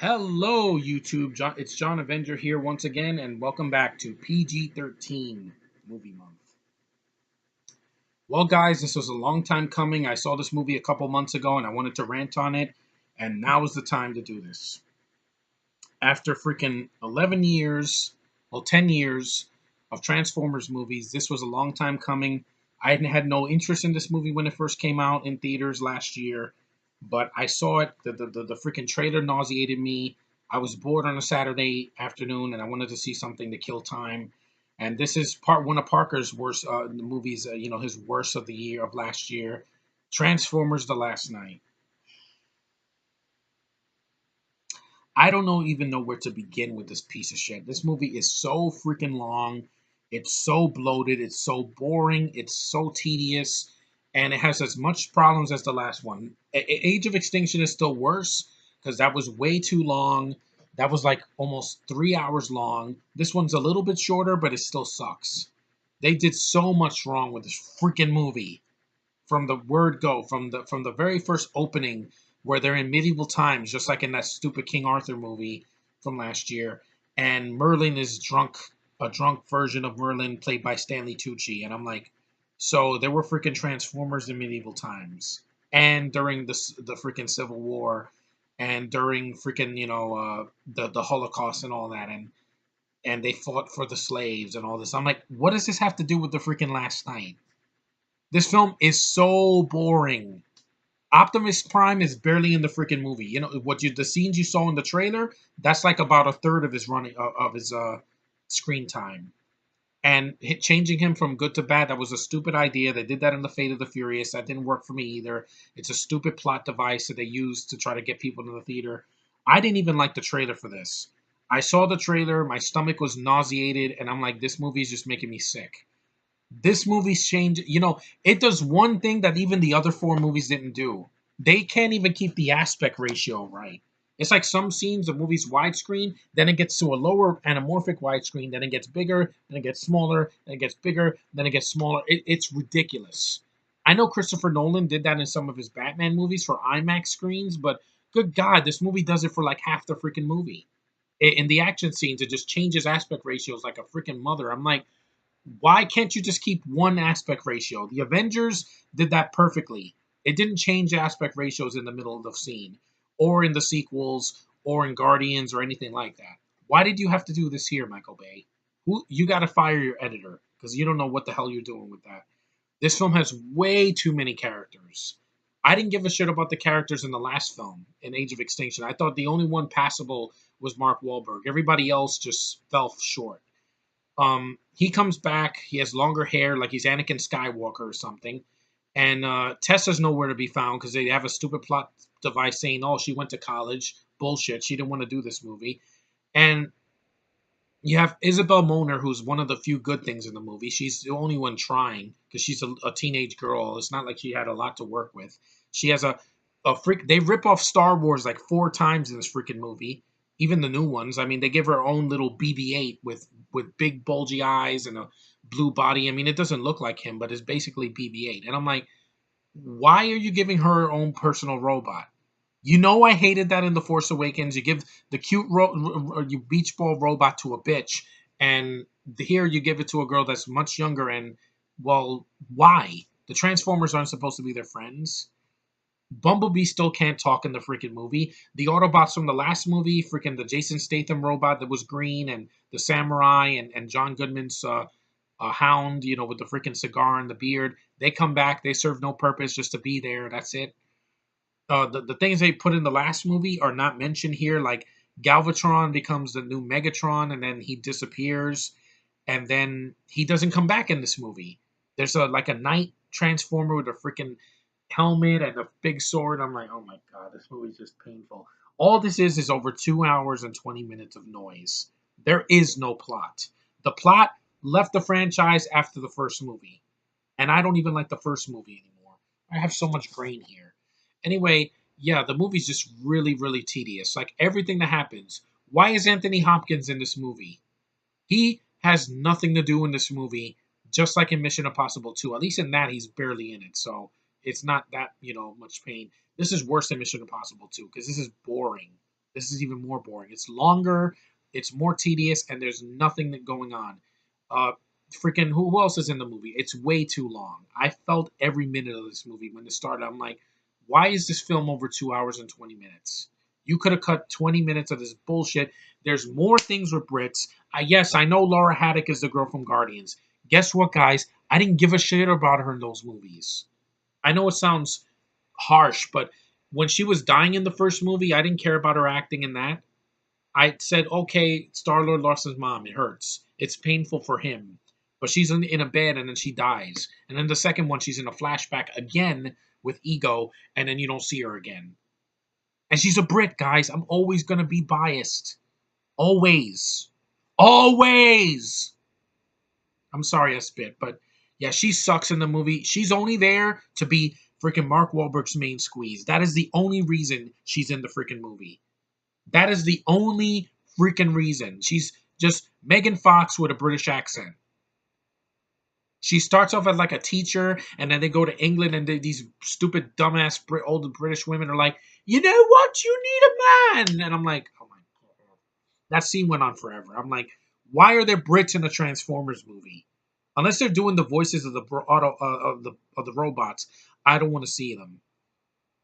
Hello, YouTube. It's John Avenger here once again, and welcome back to PG-13 Movie Month. Well, guys, this was a long time coming. I saw this movie a couple months ago, and I wanted to rant on it, and now is the time to do this. After freaking 11 years, well, 10 years of Transformers movies, this was a long time coming. I had no interest in this movie when it first came out in theaters last year, but I saw it. The freaking trailer nauseated me. I was bored on a Saturday afternoon, and I wanted to see something to kill time. And this is part one of Parker's worst movies. His worst of the year of last year, Transformers: The Last Night. I don't even know where to begin with this piece of shit. This movie is so freaking long. It's so bloated. It's so boring. It's so tedious. And it has as much problems as the last one. Age of Extinction is still worse because that was way too long. That was like almost 3 hours long. This one's a little bit shorter, but it still sucks. They did so much wrong with this freaking movie from the word go, from the very first opening where they're in medieval times, just like in that stupid King Arthur movie from last year, and Merlin is drunk, a drunk version of Merlin played by Stanley Tucci, and I'm like, so there were freaking Transformers in medieval times, and during the freaking Civil War, and during freaking the Holocaust and all that, and they fought for the slaves and all this. I'm like, what does this have to do with the freaking Last Night? This film is so boring. Optimus Prime is barely in the freaking movie. You know the scenes you saw in the trailer. That's like about a third of his running of his screen time. And changing him from good to bad, that was a stupid idea. They did that in the Fate of the Furious. That didn't work for me either. It's a stupid plot device that they used to try to get people to the theater. I didn't even like the trailer for this. I saw the trailer, my stomach was nauseated, and I'm like, this movie is just making me sick. This movie's changed. It does one thing that even the other four movies didn't do. They can't even keep the aspect ratio right. It's like some scenes the movie's widescreen, then it gets to a lower anamorphic widescreen, then it gets bigger, then it gets smaller, then it gets bigger, then it gets smaller. It's ridiculous. I know Christopher Nolan did that in some of his Batman movies for IMAX screens, but good God, this movie does it for like half the freaking movie. In the action scenes, it just changes aspect ratios like a freaking mother. I'm like, why can't you just keep one aspect ratio? The Avengers did that perfectly. It didn't change aspect ratios in the middle of the scene, or in the sequels, or in Guardians, or anything like that. Why did you have to do this here, Michael Bay? You got to fire your editor because you don't know what the hell you're doing with that. This film has way too many characters. I didn't give a shit about the characters in the last film, in Age of Extinction. I thought the only one passable was Mark Wahlberg. Everybody else just fell short. He comes back. He has longer hair, like he's Anakin Skywalker or something. And Tessa's nowhere to be found because they have a stupid plot device saying, "Oh, she went to college." Bullshit. She didn't want to do this movie. And you have Isabel Moner, who's one of the few good things in the movie. She's the only one trying because she's a teenage girl. It's not like she had a lot to work with. She has a freak. They rip off Star Wars like 4 times in this freaking movie. Even the new ones. I mean, they give her own little BB-8 with big bulgy eyes and a blue body. I mean, it doesn't look like him, but it's basically BB-8. And I'm like, why are you giving her own personal robot? I hated that in The Force Awakens. You give the cute you beach ball robot to a bitch, and here you give it to a girl that's much younger. And well, why? The Transformers aren't supposed to be their friends. Bumblebee still can't talk in the freaking movie. The Autobots from the last movie, freaking the Jason Statham robot that was green, and the samurai, and John Goodman's hound, with the freaking cigar and the beard. They come back. They serve no purpose, just to be there. That's it. The things they put in the last movie are not mentioned here. Like Galvatron becomes the new Megatron, and then he disappears, and then he doesn't come back in this movie. There's a night transformer with a freaking helmet and a big sword. I'm like, oh my god, this movie's just painful. All this is over 2 hours and 20 minutes of noise. There is no plot. The plot left the franchise after the first movie, and I don't even like the first movie anymore. I have so much grain here. Anyway, yeah, the movie's just really, really tedious. Like everything that happens. Why is Anthony Hopkins in this movie? He has nothing to do in this movie, just like in Mission Impossible 2. At least in that, he's barely in it, so it's not that, much pain. This is worse than Mission Impossible 2, because this is boring. This is even more boring. It's longer, it's more tedious, and there's nothing that going on. Uh, Freaking who else is in the movie? It's way too long. I felt every minute of this movie when it started. I'm like, why is this film over 2 hours and 20 minutes? You could have cut 20 minutes of this bullshit. There's more things with Brits. Yes, I know Laura Haddock is the girl from Guardians. Guess what, guys? I didn't give a shit about her in those movies. I know it sounds harsh, but when she was dying in the first movie, I didn't care about her acting in that. I said, okay, Star Lord lost his mom. It hurts. It's painful for him. But she's in a bed and then she dies. And then the second one, she's in a flashback again with Ego, and then you don't see her again. And she's a Brit, guys. I'm always going to be biased. Always. Always. I'm sorry I spit, but yeah, she sucks in the movie. She's only there to be freaking Mark Wahlberg's main squeeze. That is the only reason she's in the freaking movie. That is the only freaking reason. She's just Megan Fox with a British accent. She starts off as like a teacher, and then they go to England, and these stupid, dumbass, old British women are like, you know what? You need a man. And I'm like, oh my God. That scene went on forever. I'm like, why are there Brits in a Transformers movie? Unless they're doing the voices of the of the robots, I don't want to see them.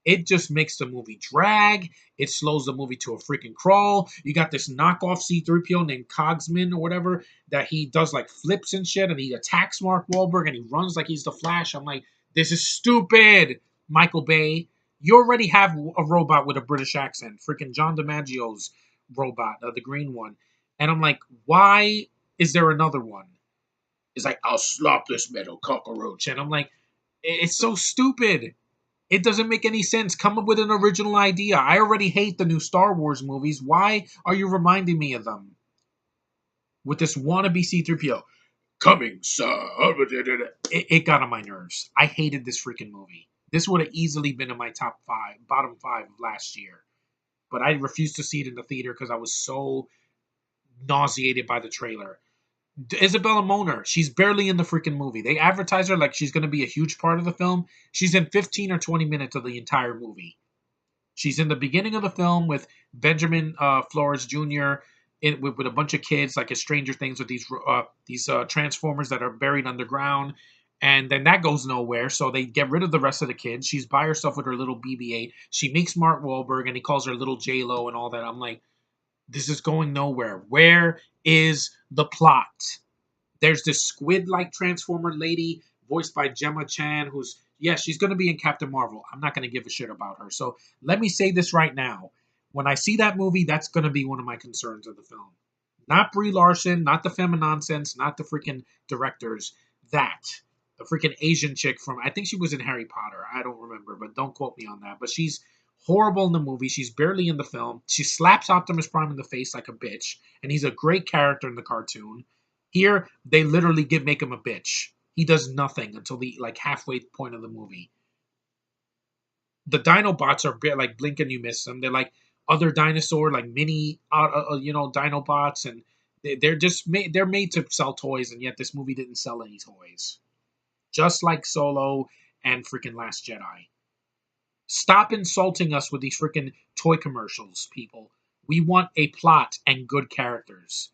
It just makes the movie drag. It slows the movie to a freaking crawl. You got this knockoff C-3PO named Cogsman or whatever that he does like flips and shit, and he attacks Mark Wahlberg and he runs like he's the Flash. I'm like, this is stupid, Michael Bay. You already have a robot with a British accent, freaking John DiMaggio's robot, the green one, and I'm like, why is there another one? It's like, I'll slop this metal cockroach, and I'm like, it's so stupid. It doesn't make any sense. Come up with an original idea. I already hate the new Star Wars movies. Why are you reminding me of them? With this wannabe C-3PO. Coming, sir. It got on my nerves. I hated this freaking movie. This would have easily been in my top five, bottom five of last year. But I refused to see it in the theater because I was so nauseated by the trailer. Isabella Moner, she's barely in the freaking movie. They advertise her like she's going to be a huge part of the film. She's in 15 or 20 minutes of the entire movie. She's in the beginning of the film with Benjamin Flores Jr. With a bunch of kids, like a Stranger Things, with these Transformers that are buried underground, and then that goes nowhere. So they get rid of the rest of the kids. She's by herself with her little BB-8. She meets Mark Wahlberg, and he calls her little J Lo and all that. I'm like, this is going nowhere. Where is the plot? There's this squid-like transformer lady voiced by Gemma Chan, who's, yeah, she's going to be in Captain Marvel. I'm not going to give a shit about her. So let me say this right now. When I see that movie, that's going to be one of my concerns of the film. Not Brie Larson, not the Feminonsense, not the freaking directors. That. The freaking Asian chick from, I think she was in Harry Potter. I don't remember, but don't quote me on that. But she's horrible in the movie. She's barely in the film. She slaps Optimus Prime in the face like a bitch, and he's a great character in the cartoon. Here, they literally make him a bitch. He does nothing until the like halfway point of the movie. The Dinobots are like blink and you miss them. They're like other dinosaur, like mini, Dinobots, and they're just made. They're made to sell toys, and yet this movie didn't sell any toys. Just like Solo and freaking Last Jedi. Stop insulting us with these freaking toy commercials, people. We want a plot and good characters.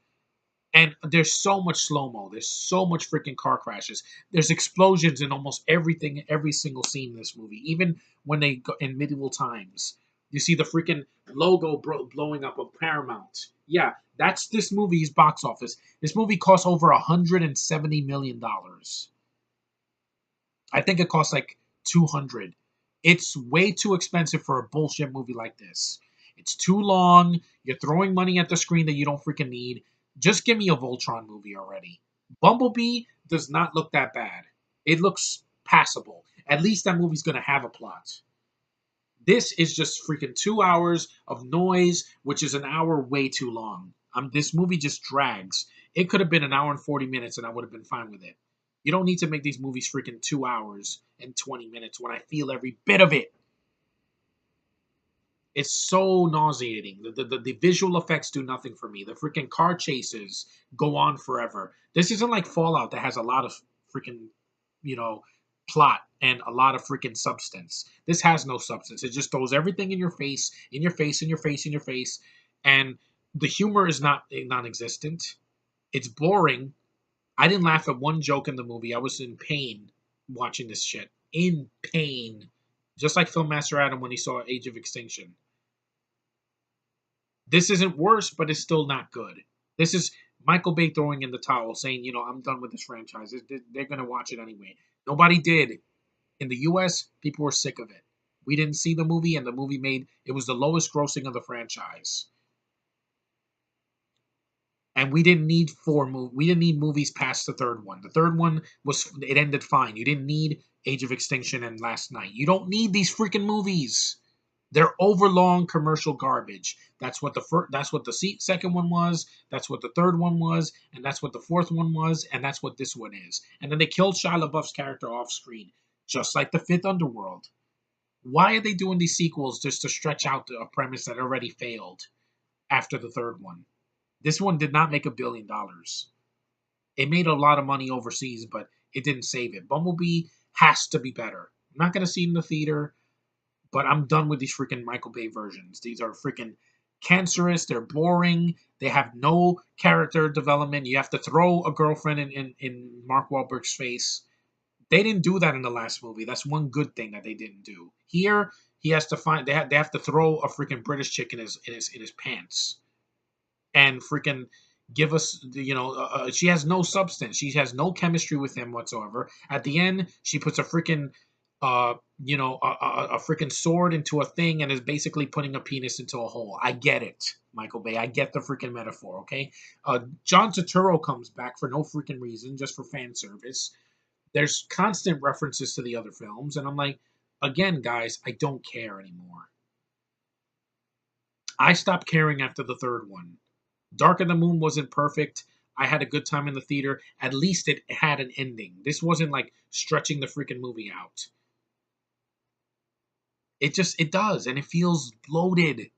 And there's so much slow mo. There's so much freaking car crashes. There's explosions in almost everything, every single scene in this movie. Even when they go in medieval times, you see the freaking logo blowing up of Paramount. Yeah, that's this movie's box office. This movie cost over $170 million. I think it costs like 200. It's way too expensive for a bullshit movie like this. It's too long. You're throwing money at the screen that you don't freaking need. Just give me a Voltron movie already. Bumblebee does not look that bad. It looks passable. At least that movie's going to have a plot. This is just freaking 2 hours of noise, which is an hour way too long. This movie just drags. It could have been an hour and 40 minutes and I would have been fine with it. You don't need to make these movies freaking 2 hours and 20 minutes when I feel every bit of it. It's so nauseating. The visual effects do nothing for me. The freaking car chases go on forever. This isn't like Fallout that has a lot of freaking, you know, plot and a lot of freaking substance. This has no substance. It just throws everything in your face, in your face, in your face, in your face, and the humor is not non-existent. It's boring. I didn't laugh at one joke in the movie. I was in pain watching this shit. In pain. Just like Filmmaster Adam when he saw Age of Extinction. This isn't worse, but it's still not good. This is Michael Bay throwing in the towel, saying, I'm done with this franchise. They're going to watch it anyway. Nobody did. In the US, people were sick of it. We didn't see the movie, and the movie it was the lowest grossing of the franchise. And we didn't need we didn't need movies past the third one. The third one it ended fine. You didn't need Age of Extinction and Last Night. You don't need these freaking movies. They're overlong commercial garbage. That's what the second one was. That's what the third one was, and that's what the fourth one was, and that's what this one is. And then they killed Shia LaBeouf's character off screen, just like the Fifth Underworld. Why are they doing these sequels just to stretch out a premise that already failed after the third one? This one did not make $1 billion. It made a lot of money overseas, but it didn't save it. Bumblebee has to be better. I'm not going to see it in the theater, but I'm done with these freaking Michael Bay versions. These are freaking cancerous. They're boring. They have no character development. You have to throw a girlfriend in Mark Wahlberg's face. They didn't do that in the last movie. That's one good thing that they didn't do. Here, he has to find. They have to throw a freaking British chick in his pants, and freaking give us. She has no substance. She has no chemistry with him whatsoever. At the end, she puts a freaking a freaking sword into a thing and is basically putting a penis into a hole. I get it, Michael Bay. I get the freaking metaphor, okay? John Turturro comes back for no freaking reason, just for fan service. There's constant references to the other films, and I'm like, again, guys, I don't care anymore. I stopped caring after the third one. Dark of the Moon wasn't perfect. I had a good time in the theater. At least it had an ending. This wasn't like stretching the freaking movie out. It does, and it feels bloated.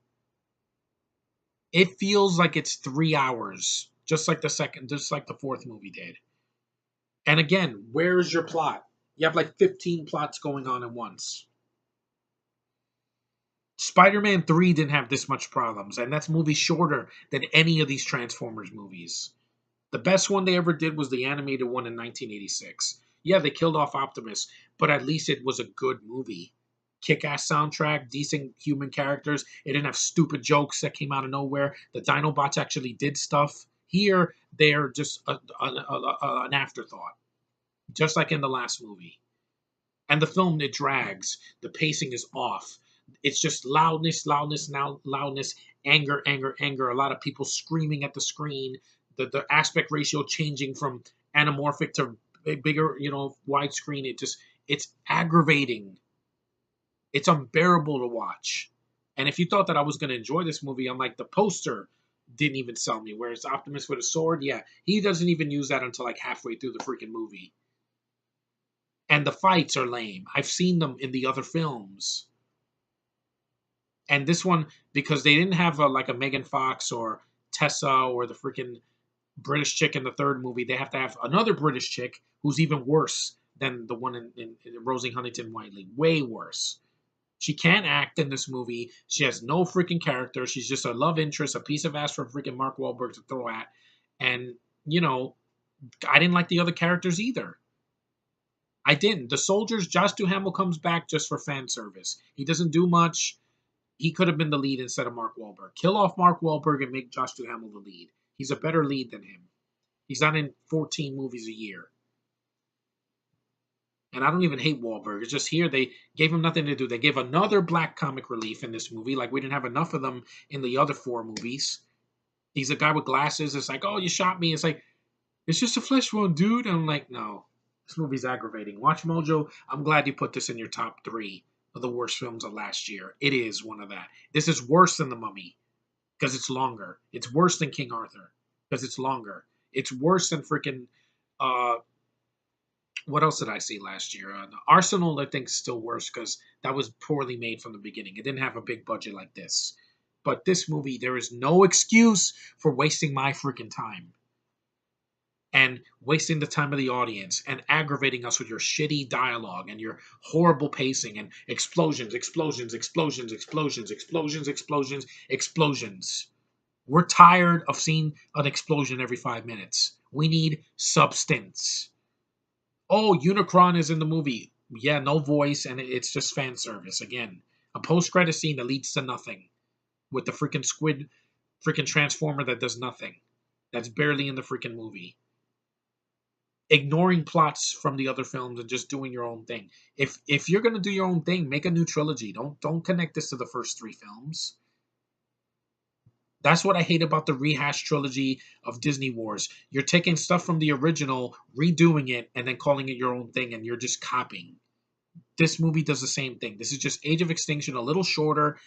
It feels like it's 3 hours, just like the fourth movie did. And again, where's your plot? You have like 15 plots going on at once. Spider-Man 3 didn't have this much problems, and that's movie shorter than any of these Transformers movies. The best one they ever did was the animated one in 1986. Yeah, they killed off Optimus, but at least it was a good movie. Kick-ass soundtrack, decent human characters. It didn't have stupid jokes that came out of nowhere. The Dinobots actually did stuff. Here, they're just an afterthought, just like in the last movie. And the film, it drags. The pacing is off. It's just loudness, loudness, now loudness, anger, anger, anger. A lot of people screaming at the screen. The aspect ratio changing from anamorphic to bigger, widescreen. It's aggravating. It's unbearable to watch. And if you thought that I was going to enjoy this movie, I'm like, the poster didn't even sell me. Whereas Optimus with a sword, yeah, he doesn't even use that until like halfway through the freaking movie. And the fights are lame. I've seen them in the other films. And this one, because they didn't have like a Megan Fox or Tessa or the freaking British chick in the third movie, they have to have another British chick who's even worse than the one in Rosie Huntington-Whiteley. Way worse. She can't act in this movie. She has no freaking character. She's just a love interest, a piece of ass for freaking Mark Wahlberg to throw at. And, I didn't like the other characters either. I didn't. The soldiers, Josh Duhamel comes back just for fan service. He doesn't do much. He could have been the lead instead of Mark Wahlberg. Kill off Mark Wahlberg and make Josh Duhamel the lead. He's a better lead than him. He's not in 14 movies a year. And I don't even hate Wahlberg. It's just here they gave him nothing to do. They gave another black comic relief in this movie. Like we didn't have enough of them in the other four movies. He's a guy with glasses. It's like, oh, you shot me. It's like, it's just a flesh wound, dude. And I'm like, no, this movie's aggravating. Watch Mojo. I'm glad you put this in your top 3 of the worst films of last year. It is one of that. This is worse than The Mummy because it's longer. It's worse than King Arthur because it's longer. It's worse than freaking what else did I see last year? The Arsenal, I think, is still worse because that was poorly made from the beginning. It didn't have a big budget like this. But this movie, there is no excuse for wasting my freaking time. and wasting the time of the audience and aggravating us with your shitty dialogue and your horrible pacing and explosions, explosions, explosions, explosions, explosions, explosions, explosions. We're tired of seeing an explosion every 5 minutes. We need substance. Oh, Unicron is in the movie. Yeah, no voice, and it's just fan service. Again, a post-credit scene that leads to nothing with the freaking squid, freaking transformer that does nothing. That's barely in the freaking movie. Ignoring plots from the other films and just doing your own thing. If you're gonna do your own thing, make a new trilogy. Don't connect this to the first three films. That's what I hate about the rehash trilogy of Disney Wars. You're taking stuff from the original, redoing it, and then calling it your own thing, and you're just copying. This movie does the same thing. This is just Age of Extinction, a little shorter,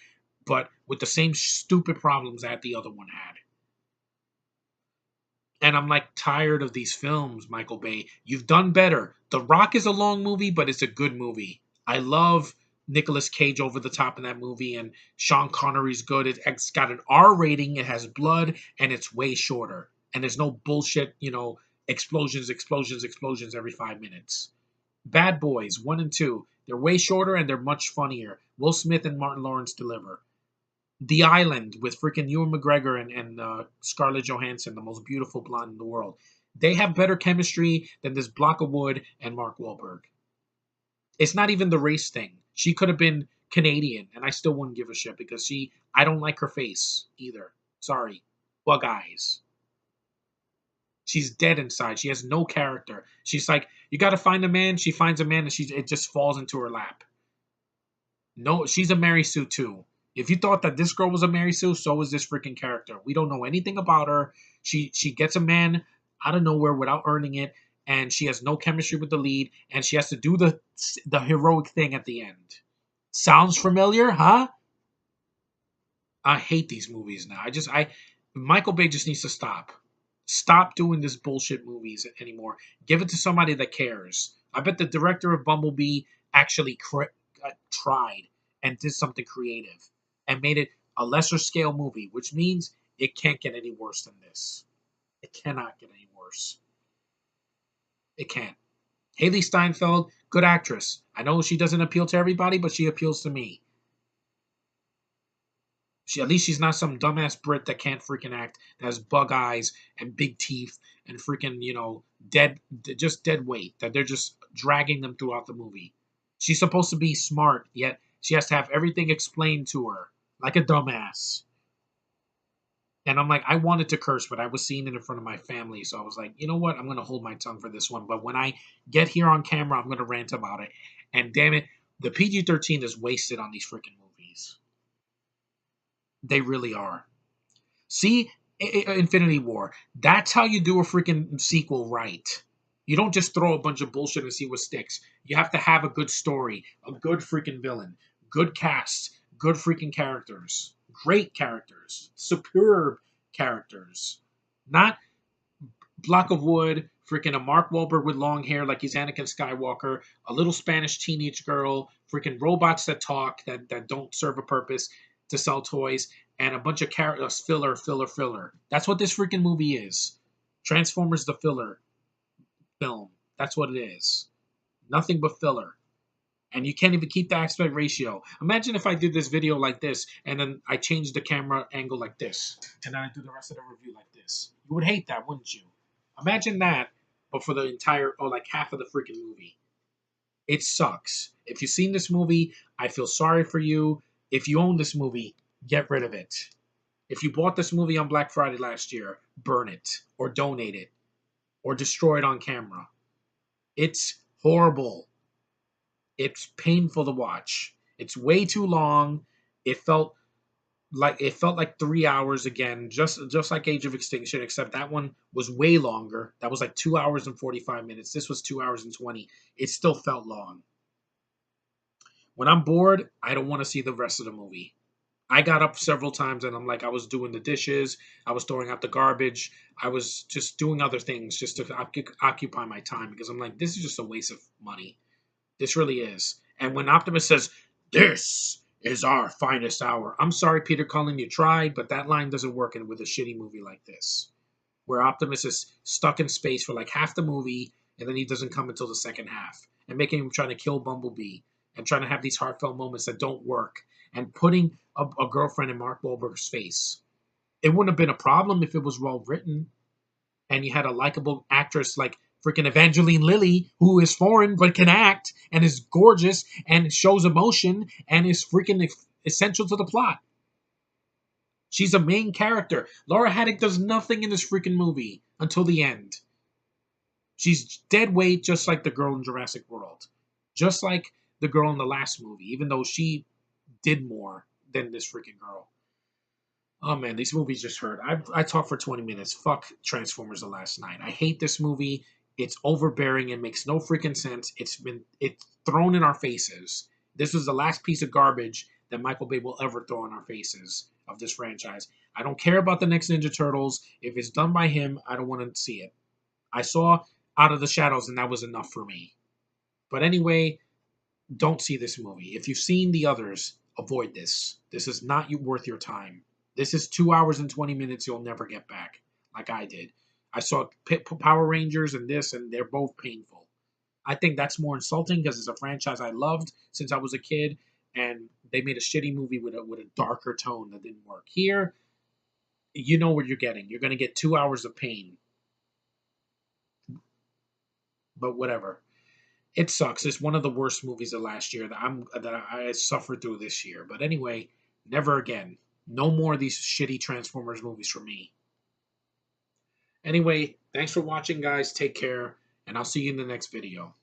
but with the same stupid problems that the other one had. And I'm like tired of these films, Michael Bay. You've done better. The Rock is a long movie, but it's a good movie. I love Nicolas Cage over the top in that movie, and Sean Connery's good. It's got an R rating, it has blood, and it's way shorter. And there's no bullshit, explosions, explosions, explosions every 5 minutes. Bad Boys 1 and 2, they're way shorter and they're much funnier. Will Smith and Martin Lawrence deliver. The Island with freaking Ewan McGregor and Scarlett Johansson, the most beautiful blonde in the world. They have better chemistry than this block of wood and Mark Wahlberg. It's not even the race thing. She could have been Canadian, and I still wouldn't give a shit because I don't like her face either. Sorry. Bug eyes. She's dead inside. She has no character. She's like, you got to find a man. She finds a man, and it just falls into her lap. No, she's a Mary Sue too. If you thought that this girl was a Mary Sue, so is this freaking character. We don't know anything about her. She gets a man out of nowhere without earning it, and she has no chemistry with the lead, and she has to do the heroic thing at the end. Sounds familiar, huh? I hate these movies now. Michael Bay just needs to stop. Stop doing this bullshit movies anymore. Give it to somebody that cares. I bet the director of Bumblebee actually tried and did something creative and made it a lesser scale movie, which means it can't get any worse than this. It cannot get any worse. It can't. Haley Steinfeld, good actress. I know she doesn't appeal to everybody, but she appeals to me. At least she's not some dumbass Brit that can't freaking act, that has bug eyes and big teeth and freaking, dead weight, that they're just dragging them throughout the movie. She's supposed to be smart, yet she has to have everything explained to her like a dumbass. And I'm like, I wanted to curse, but I was seeing it in front of my family. So I was like, you know what? I'm going to hold my tongue for this one. But when I get here on camera, I'm going to rant about it. And damn it, the PG-13 is wasted on these freaking movies. They really are. See, Infinity War. That's how you do a freaking sequel right. You don't just throw a bunch of bullshit and see what sticks. You have to have a good story, a good freaking villain, good cast, good freaking characters, great characters, superb characters. Not block of wood, freaking a Mark Wahlberg with long hair like he's Anakin Skywalker, a little Spanish teenage girl, freaking robots that talk that don't serve a purpose to sell toys, and a bunch of characters, filler. That's what this freaking movie is. Transformers the filler film. That's what it is. Nothing but filler. And you can't even keep the aspect ratio. Imagine if I did this video like this, and then I changed the camera angle like this, and then I do the rest of the review like this. You would hate that, wouldn't you? Imagine that, but for the entire, or like half of the freaking movie. It sucks. If you've seen this movie, I feel sorry for you. If you own this movie, get rid of it. If you bought this movie on Black Friday last year, burn it, or donate it, or destroy it on camera. It's horrible. It's painful to watch. It's way too long. It felt like 3 hours again, just like Age of Extinction, except that one was way longer. That was like 2 hours and 45 minutes. This was 2 hours and 20. It still felt long. When I'm bored, I don't want to see the rest of the movie. I got up several times and I'm like, I was doing the dishes, I was throwing out the garbage, I was just doing other things just to occupy my time because I'm like, this is just a waste of money. This really is. And when Optimus says, "This is our finest hour," I'm sorry, Peter Cullen, you tried, but that line doesn't work with a shitty movie like this. where Optimus is stuck in space for like half the movie, and then he doesn't come until the second half, and making him trying to kill Bumblebee and trying to have these heartfelt moments that don't work, and putting a girlfriend in Mark Wahlberg's face. It wouldn't have been a problem if it was well written and you had a likable actress like freaking Evangeline Lilly, who is foreign but can act and is gorgeous and shows emotion and is freaking essential to the plot. She's a main character. Laura Haddock does nothing in this freaking movie until the end. She's dead weight, just like the girl in Jurassic World. Just like the girl in the last movie, even though she did more than this freaking girl. Oh man, these movies just hurt. I talked for 20 minutes. Fuck Transformers: The Last Night. I hate this movie. It's overbearing. It makes no freaking sense. It's thrown in our faces. This was the last piece of garbage that Michael Bay will ever throw in our faces of this franchise. I don't care about the next Ninja Turtles. If it's done by him, I don't want to see it. I saw Out of the Shadows, and that was enough for me. But anyway, don't see this movie. If you've seen the others, avoid this. This is not worth your time. This is 2 hours and 20 minutes you'll never get back, like I did. I saw Power Rangers and this, and they're both painful. I think that's more insulting because it's a franchise I loved since I was a kid, and they made a shitty movie with a darker tone that didn't work. Here, you know what you're getting. You're going to get 2 hours of pain. But whatever. It sucks. It's one of the worst movies of last year that I suffered through this year. But anyway, never again. No more of these shitty Transformers movies for me. Anyway, thanks for watching, guys. Take care, and I'll see you in the next video.